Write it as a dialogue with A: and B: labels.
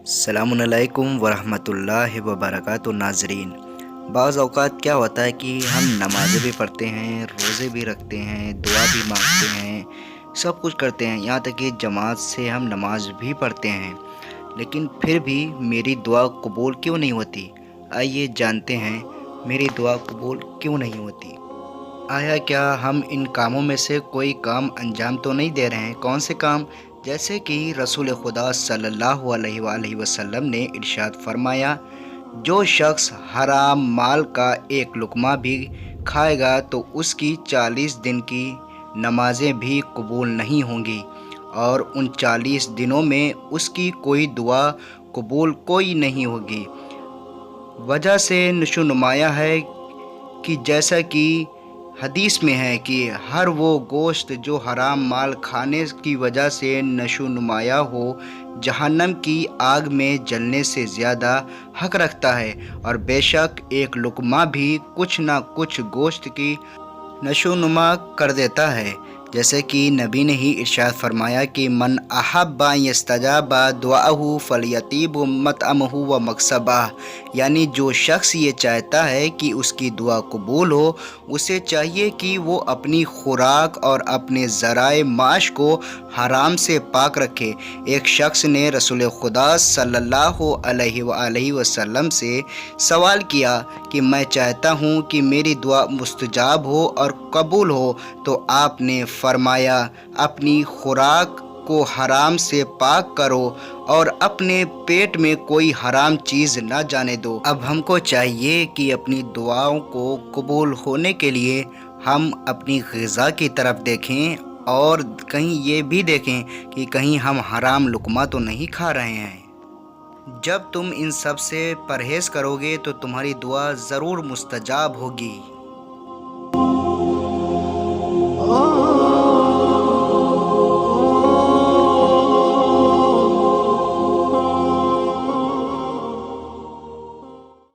A: السلام علیکم ورحمۃ اللہ وبرکاتہ ناظرین۔ بعض اوقات کیا ہوتا ہے کہ ہم نمازیں بھی پڑھتے ہیں، روزے بھی رکھتے ہیں، دعا بھی مانگتے ہیں، سب کچھ کرتے ہیں، یہاں تک کہ جماعت سے ہم نماز بھی پڑھتے ہیں، لیکن پھر بھی میری دعا قبول کیوں نہیں ہوتی؟ آئیے جانتے ہیں میری دعا قبول کیوں نہیں ہوتی۔ آیا کیا ہم ان کاموں میں سے کوئی کام انجام تو نہیں دے رہے ہیں؟ کون سے کام؟ جیسے کہ رسول خدا صلی اللہ علیہ وآلہ وسلم نے ارشاد فرمایا، جو شخص حرام مال کا ایک لقمہ بھی کھائے گا تو اس کی 40 دن کی نمازیں بھی قبول نہیں ہوں گی، اور ان 40 دنوں میں اس کی کوئی دعا قبول کوئی نہیں ہوگی۔ وجہ سے نشو نمایاں ہے کہ جیسا کہ حدیث میں ہے کہ ہر وہ گوشت جو حرام مال کھانے کی وجہ سے نشو نمایاں ہو، جہنم کی آگ میں جلنے سے زیادہ حق رکھتا ہے، اور بے شک ایک لقمہ بھی کچھ نہ کچھ گوشت کی نشو نما کر دیتا ہے۔ جیسے کہ نبی نے ہی ارشاد فرمایا کہ من احب ان یستجاب دعاءہ فلیطیب مطعمہ و مکسبہ، یعنی جو شخص یہ چاہتا ہے کہ اس کی دعا قبول ہو، اسے چاہیے کہ وہ اپنی خوراک اور اپنے ذرائع معاش کو حرام سے پاک رکھے۔ ایک شخص نے رسول خدا صلی اللہ علیہ وآلہ وسلم سے سوال کیا کہ میں چاہتا ہوں کہ میری دعا مستجاب ہو اور قبول ہو، تو آپ نے فرمایا، اپنی خوراک کو حرام سے پاک کرو اور اپنے پیٹ میں کوئی حرام چیز نہ جانے دو۔ اب ہم کو چاہیے کہ اپنی دعاؤں کو قبول ہونے کے لیے ہم اپنی غذا کی طرف دیکھیں، اور کہیں یہ بھی دیکھیں کہ کہیں ہم حرام لقمہ تو نہیں کھا رہے ہیں۔ جب تم ان سب سے پرہیز کرو گے تو تمہاری دعا ضرور مستجاب ہوگی۔